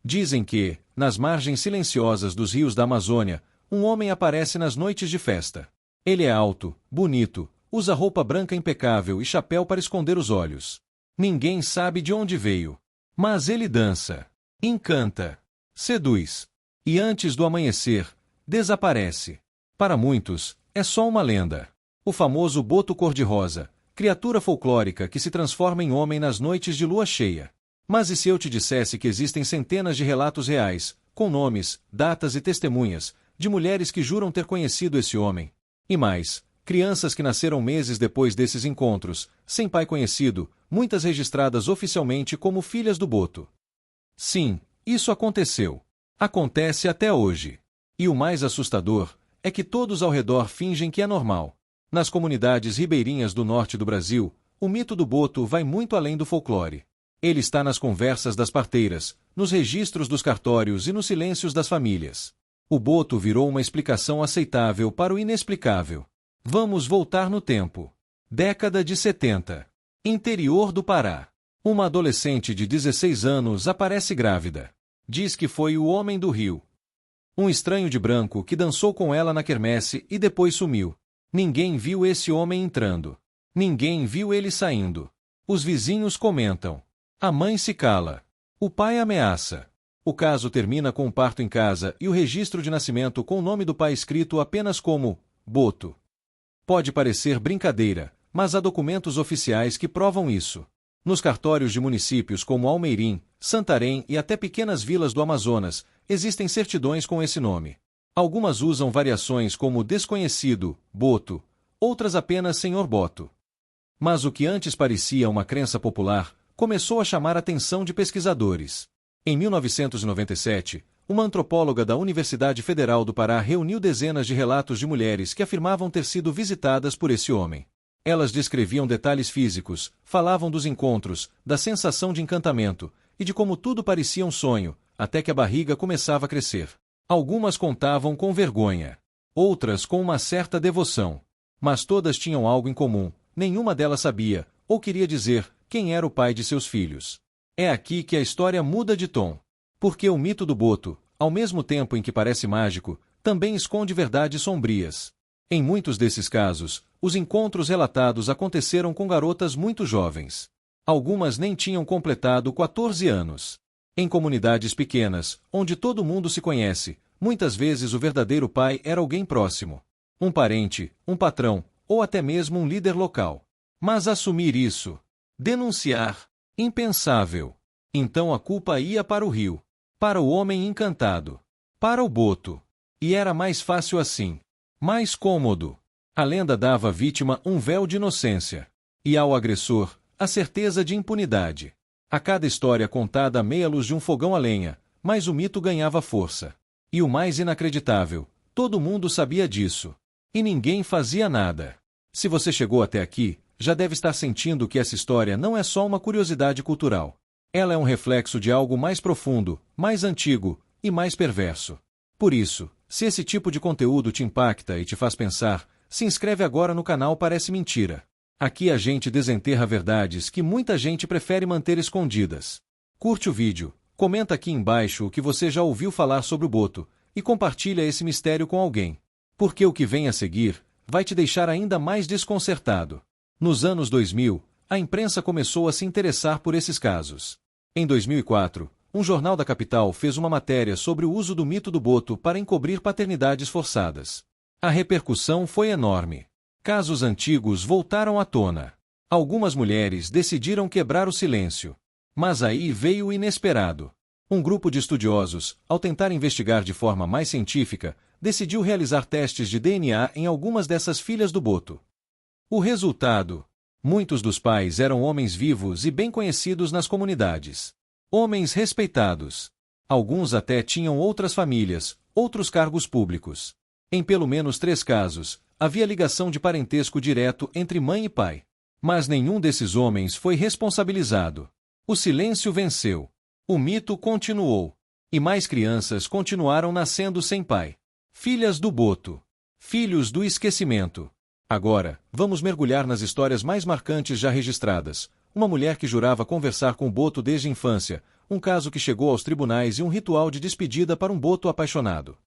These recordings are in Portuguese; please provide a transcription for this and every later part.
Dizem que, nas margens silenciosas dos rios da Amazônia, um homem aparece nas noites de festa. Ele é alto, bonito, usa roupa branca impecável e chapéu para esconder os olhos. Ninguém sabe de onde veio. Mas ele dança, encanta, seduz. E antes do amanhecer, desaparece. Para muitos, é só uma lenda. O famoso boto cor-de-rosa, criatura folclórica que se transforma em homem nas noites de lua cheia. Mas e se eu te dissesse que existem centenas de relatos reais, com nomes, datas e testemunhas, de mulheres que juram ter conhecido esse homem? E mais, crianças que nasceram meses depois desses encontros, sem pai conhecido, muitas registradas oficialmente como filhas do boto. Sim, isso aconteceu. Acontece até hoje. E o mais assustador é que todos ao redor fingem que é normal. Nas comunidades ribeirinhas do norte do Brasil, o mito do boto vai muito além do folclore. Ele está nas conversas das parteiras, nos registros dos cartórios e nos silêncios das famílias. O boto virou uma explicação aceitável para o inexplicável. Vamos voltar no tempo. Década de 70. Interior do Pará. Uma adolescente de 16 anos aparece grávida. Diz que foi o homem do rio. Um estranho de branco que dançou com ela na quermesse e depois sumiu. Ninguém viu esse homem entrando. Ninguém viu ele saindo. Os vizinhos comentam. A mãe se cala. O pai ameaça. O caso termina com um parto em casa e o registro de nascimento com o nome do pai escrito apenas como Boto. Pode parecer brincadeira, mas há documentos oficiais que provam isso. Nos cartórios de municípios como Almeirim, Santarém e até pequenas vilas do Amazonas, existem certidões com esse nome. Algumas usam variações como desconhecido, Boto, outras apenas Senhor Boto. Mas o que antes parecia uma crença popular, começou a chamar a atenção de pesquisadores. Em 1997, uma antropóloga da Universidade Federal do Pará reuniu dezenas de relatos de mulheres que afirmavam ter sido visitadas por esse homem. Elas descreviam detalhes físicos, falavam dos encontros, da sensação de encantamento, e de como tudo parecia um sonho, até que a barriga começava a crescer. Algumas contavam com vergonha. Outras com uma certa devoção. Mas todas tinham algo em comum. Nenhuma delas sabia, ou queria dizer, quem era o pai de seus filhos. É aqui que a história muda de tom. Porque o mito do boto, ao mesmo tempo em que parece mágico, também esconde verdades sombrias. Em muitos desses casos, os encontros relatados aconteceram com garotas muito jovens. Algumas nem tinham completado 14 anos. Em comunidades pequenas, onde todo mundo se conhece, muitas vezes o verdadeiro pai era alguém próximo. Um parente, um patrão, ou até mesmo um líder local. Mas assumir isso, denunciar, impensável. Então a culpa ia para o rio, para o homem encantado, para o boto. E era mais fácil assim, mais cômodo. A lenda dava à vítima um véu de inocência, e ao agressor, a certeza de impunidade. A cada história contada à meia luz de um fogão a lenha, mais o mito ganhava força. E o mais inacreditável, todo mundo sabia disso. E ninguém fazia nada. Se você chegou até aqui, já deve estar sentindo que essa história não é só uma curiosidade cultural. Ela é um reflexo de algo mais profundo, mais antigo e mais perverso. Por isso, se esse tipo de conteúdo te impacta e te faz pensar, se inscreve agora no canal Parece Mentira. Aqui a gente desenterra verdades que muita gente prefere manter escondidas. Curte o vídeo, comenta aqui embaixo o que você já ouviu falar sobre o boto e compartilha esse mistério com alguém. Porque o que vem a seguir vai te deixar ainda mais desconcertado. Nos anos 2000, a imprensa começou a se interessar por esses casos. Em 2004, um jornal da capital fez uma matéria sobre o uso do mito do boto para encobrir paternidades forçadas. A repercussão foi enorme. Casos antigos voltaram à tona. Algumas mulheres decidiram quebrar o silêncio. Mas aí veio o inesperado. Um grupo de estudiosos, ao tentar investigar de forma mais científica, decidiu realizar testes de DNA em algumas dessas filhas do boto. O resultado? Muitos dos pais eram homens vivos e bem conhecidos nas comunidades. Homens respeitados. Alguns até tinham outras famílias, outros cargos públicos. Em pelo menos 3 casos, havia ligação de parentesco direto entre mãe e pai. Mas nenhum desses homens foi responsabilizado. O silêncio venceu. O mito continuou. E mais crianças continuaram nascendo sem pai. Filhas do boto. Filhos do esquecimento. Agora, vamos mergulhar nas histórias mais marcantes já registradas. Uma mulher que jurava conversar com o boto desde a infância, um caso que chegou aos tribunais e um ritual de despedida para um boto apaixonado.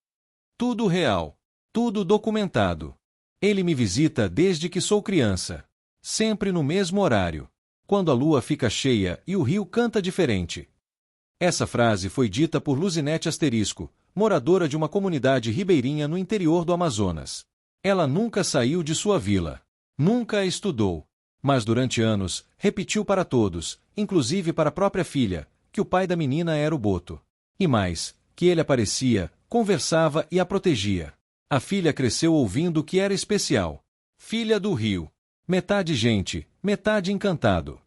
Tudo real. Tudo documentado. Ele me visita desde que sou criança. Sempre no mesmo horário. Quando a lua fica cheia e o rio canta diferente. Essa frase foi dita por Luzinete Asterisco, moradora de uma comunidade ribeirinha no interior do Amazonas. Ela nunca saiu de sua vila. Nunca a estudou. Mas durante anos, repetiu para todos, inclusive para a própria filha, que o pai da menina era o boto. E mais, que ele aparecia, conversava e a protegia. A filha cresceu ouvindo que era especial. Filha do rio. Metade gente, metade encantado.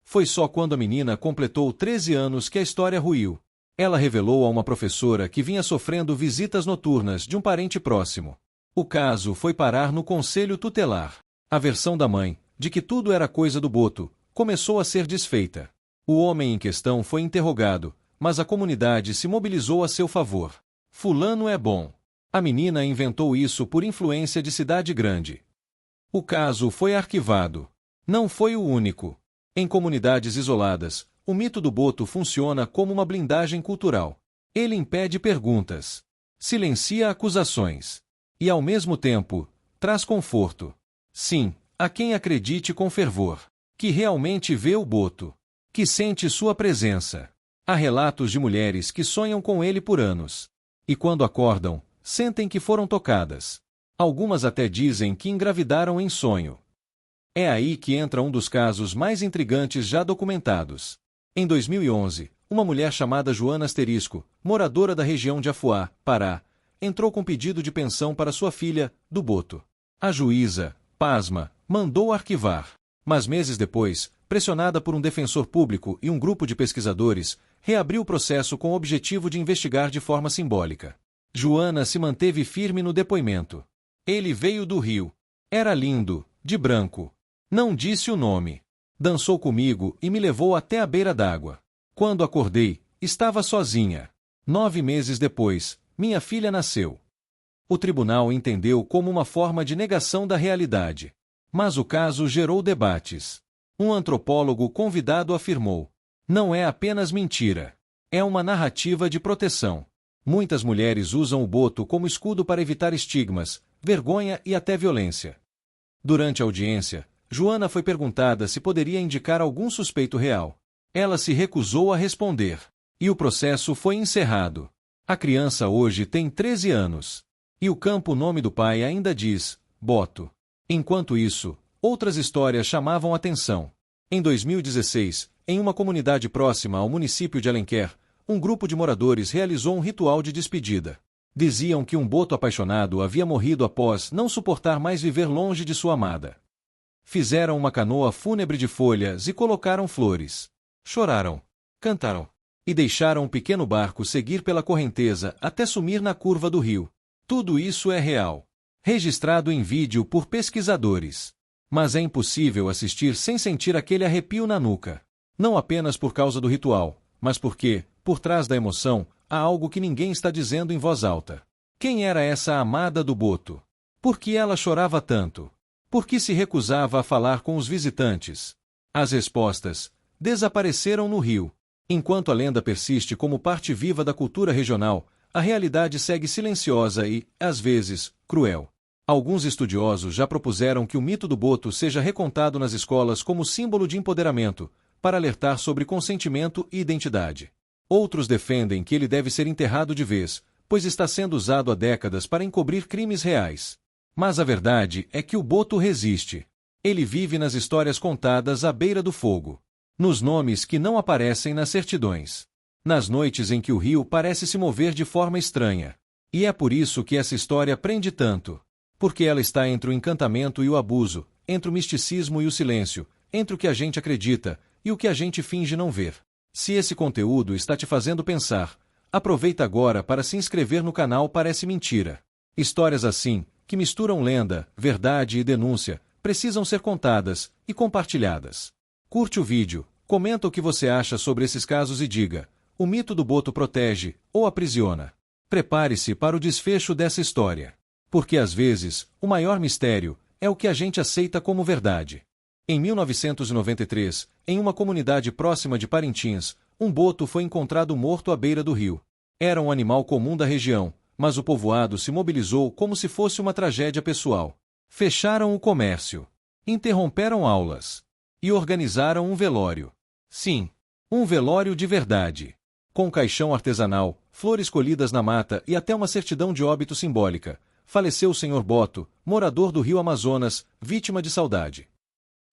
Foi só quando a menina completou 13 anos que a história ruiu. Ela revelou a uma professora que vinha sofrendo visitas noturnas de um parente próximo. O caso foi parar no conselho tutelar. A versão da mãe, de que tudo era coisa do boto, começou a ser desfeita. O homem em questão foi interrogado, mas a comunidade se mobilizou a seu favor. Fulano é bom. A menina inventou isso por influência de cidade grande. O caso foi arquivado. Não foi o único. Em comunidades isoladas, o mito do boto funciona como uma blindagem cultural. Ele impede perguntas, silencia acusações e, ao mesmo tempo, traz conforto. Sim, a quem acredite com fervor, que realmente vê o boto, que sente sua presença. Há relatos de mulheres que sonham com ele por anos. E quando acordam, sentem que foram tocadas. Algumas até dizem que engravidaram em sonho. É aí que entra um dos casos mais intrigantes já documentados. Em 2011, uma mulher chamada Joana Asterisco, moradora da região de Afuá, Pará, entrou com pedido de pensão para sua filha, do boto. A juíza, pasma, mandou arquivar. Mas meses depois, pressionada por um defensor público e um grupo de pesquisadores, reabriu o processo com o objetivo de investigar de forma simbólica. Joana se manteve firme no depoimento. Ele veio do rio. Era lindo, de branco. Não disse o nome. Dançou comigo e me levou até a beira d'água. Quando acordei, estava sozinha. 9 meses depois, minha filha nasceu. O tribunal entendeu como uma forma de negação da realidade. Mas o caso gerou debates. Um antropólogo convidado afirmou: não é apenas mentira. É uma narrativa de proteção. Muitas mulheres usam o boto como escudo para evitar estigmas, vergonha e até violência. Durante a audiência, Joana foi perguntada se poderia indicar algum suspeito real. Ela se recusou a responder. E o processo foi encerrado. A criança hoje tem 13 anos. E o campo nome do pai ainda diz, Boto. Enquanto isso, outras histórias chamavam atenção. Em 2016, em uma comunidade próxima ao município de Alenquer, um grupo de moradores realizou um ritual de despedida. Diziam que um boto apaixonado havia morrido após não suportar mais viver longe de sua amada. Fizeram uma canoa fúnebre de folhas e colocaram flores. Choraram, cantaram e deixaram o pequeno barco seguir pela correnteza até sumir na curva do rio. Tudo isso é real. Registrado em vídeo por pesquisadores. Mas é impossível assistir sem sentir aquele arrepio na nuca. Não apenas por causa do ritual, mas porque, por trás da emoção, há algo que ninguém está dizendo em voz alta. Quem era essa amada do boto? Por que ela chorava tanto? Por que se recusava a falar com os visitantes? As respostas desapareceram no rio. Enquanto a lenda persiste como parte viva da cultura regional, a realidade segue silenciosa e, às vezes, cruel. Alguns estudiosos já propuseram que o mito do boto seja recontado nas escolas como símbolo de empoderamento, para alertar sobre consentimento e identidade. Outros defendem que ele deve ser enterrado de vez, pois está sendo usado há décadas para encobrir crimes reais. Mas a verdade é que o boto resiste. Ele vive nas histórias contadas à beira do fogo. Nos nomes que não aparecem nas certidões. Nas noites em que o rio parece se mover de forma estranha. E é por isso que essa história prende tanto. Porque ela está entre o encantamento e o abuso, entre o misticismo e o silêncio, entre o que a gente acredita e o que a gente finge não ver. Se esse conteúdo está te fazendo pensar, aproveita agora para se inscrever no canal Parece Mentira. Histórias assim, que misturam lenda, verdade e denúncia, precisam ser contadas e compartilhadas. Curte o vídeo, comenta o que você acha sobre esses casos e diga: o mito do boto protege ou aprisiona? Prepare-se para o desfecho dessa história. Porque às vezes, o maior mistério é o que a gente aceita como verdade. Em 1993, em uma comunidade próxima de Parintins, um boto foi encontrado morto à beira do rio. Era um animal comum da região, mas o povoado se mobilizou como se fosse uma tragédia pessoal. Fecharam o comércio, interromperam aulas e organizaram um velório. Sim, um velório de verdade. Com caixão artesanal, flores colhidas na mata e até uma certidão de óbito simbólica. Faleceu o Sr. Boto, morador do Rio Amazonas, vítima de saudade.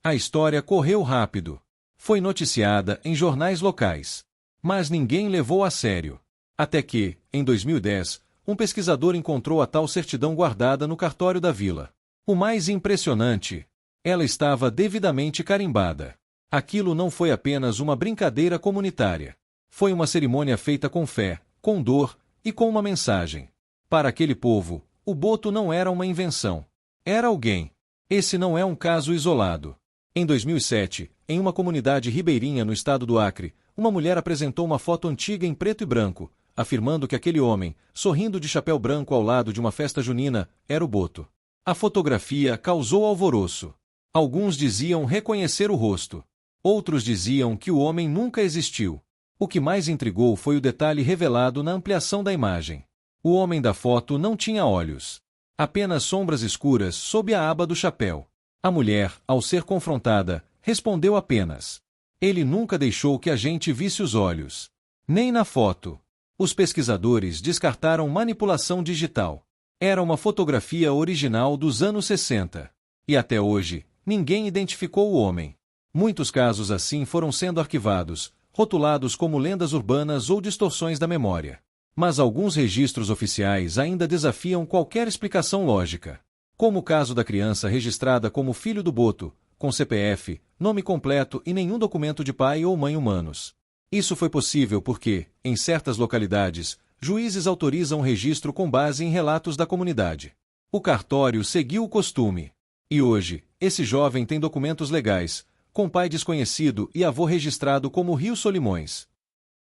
A história correu rápido. Foi noticiada em jornais locais. Mas ninguém levou a sério. Até que, em 2010, um pesquisador encontrou a tal certidão guardada no cartório da vila. O mais impressionante, ela estava devidamente carimbada. Aquilo não foi apenas uma brincadeira comunitária. Foi uma cerimônia feita com fé, com dor e com uma mensagem. Para aquele povo, o boto não era uma invenção. Era alguém. Esse não é um caso isolado. Em 2007, em uma comunidade ribeirinha no estado do Acre, uma mulher apresentou uma foto antiga em preto e branco, afirmando que aquele homem, sorrindo de chapéu branco ao lado de uma festa junina, era o boto. A fotografia causou alvoroço. Alguns diziam reconhecer o rosto. Outros diziam que o homem nunca existiu. O que mais intrigou foi o detalhe revelado na ampliação da imagem. O homem da foto não tinha olhos. Apenas sombras escuras sob a aba do chapéu. A mulher, ao ser confrontada, respondeu apenas: "Ele nunca deixou que a gente visse os olhos. Nem na foto." Os pesquisadores descartaram manipulação digital. Era uma fotografia original dos anos 60. E até hoje, ninguém identificou o homem. Muitos casos assim foram sendo arquivados, rotulados como lendas urbanas ou distorções da memória. Mas alguns registros oficiais ainda desafiam qualquer explicação lógica. Como o caso da criança registrada como filho do boto, com CPF, nome completo e nenhum documento de pai ou mãe humanos. Isso foi possível porque, em certas localidades, juízes autorizam o registro com base em relatos da comunidade. O cartório seguiu o costume. E hoje, esse jovem tem documentos legais, com pai desconhecido e avô registrado como Rio Solimões.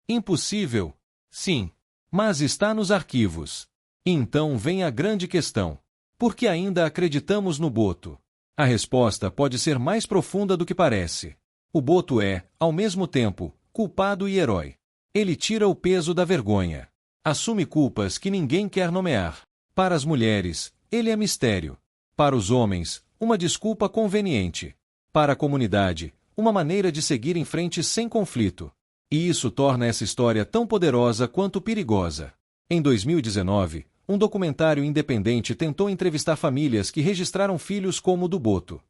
Impossível? Sim. Mas está nos arquivos. E então vem a grande questão. Por que ainda acreditamos no boto? A resposta pode ser mais profunda do que parece. O boto é, ao mesmo tempo, culpado e herói. Ele tira o peso da vergonha. Assume culpas que ninguém quer nomear. Para as mulheres, ele é mistério. Para os homens, uma desculpa conveniente. Para a comunidade, uma maneira de seguir em frente sem conflito. E isso torna essa história tão poderosa quanto perigosa. Em 2019, um documentário independente tentou entrevistar famílias que registraram filhos como o do boto.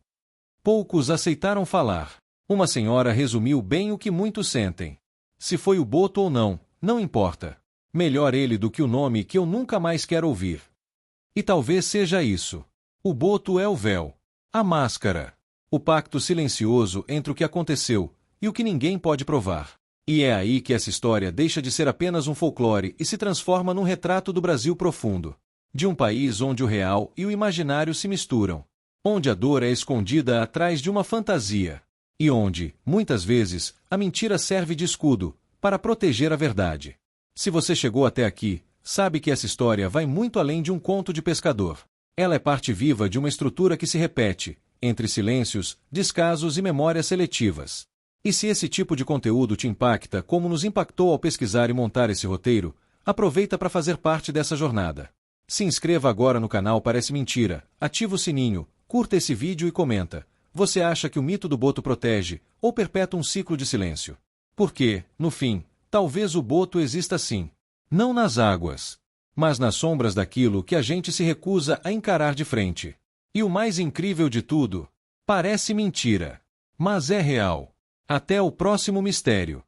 Poucos aceitaram falar. Uma senhora resumiu bem o que muitos sentem. Se foi o boto ou não, não importa. Melhor ele do que o nome que eu nunca mais quero ouvir. E talvez seja isso. O boto é o véu. A máscara. O pacto silencioso entre o que aconteceu e o que ninguém pode provar. E é aí que essa história deixa de ser apenas um folclore e se transforma num retrato do Brasil profundo. De um país onde o real e o imaginário se misturam. Onde a dor é escondida atrás de uma fantasia. E onde, muitas vezes, a mentira serve de escudo, para proteger a verdade. Se você chegou até aqui, sabe que essa história vai muito além de um conto de pescador. Ela é parte viva de uma estrutura que se repete, entre silêncios, descasos e memórias seletivas. E se esse tipo de conteúdo te impacta como nos impactou ao pesquisar e montar esse roteiro, aproveita para fazer parte dessa jornada. Se inscreva agora no canal Parece Mentira, ativa o sininho, curta esse vídeo e comenta. Você acha que o mito do boto protege ou perpetua um ciclo de silêncio? Porque, no fim, talvez o boto exista sim. Não nas águas, mas nas sombras daquilo que a gente se recusa a encarar de frente. E o mais incrível de tudo, parece mentira, mas é real. Até o próximo mistério.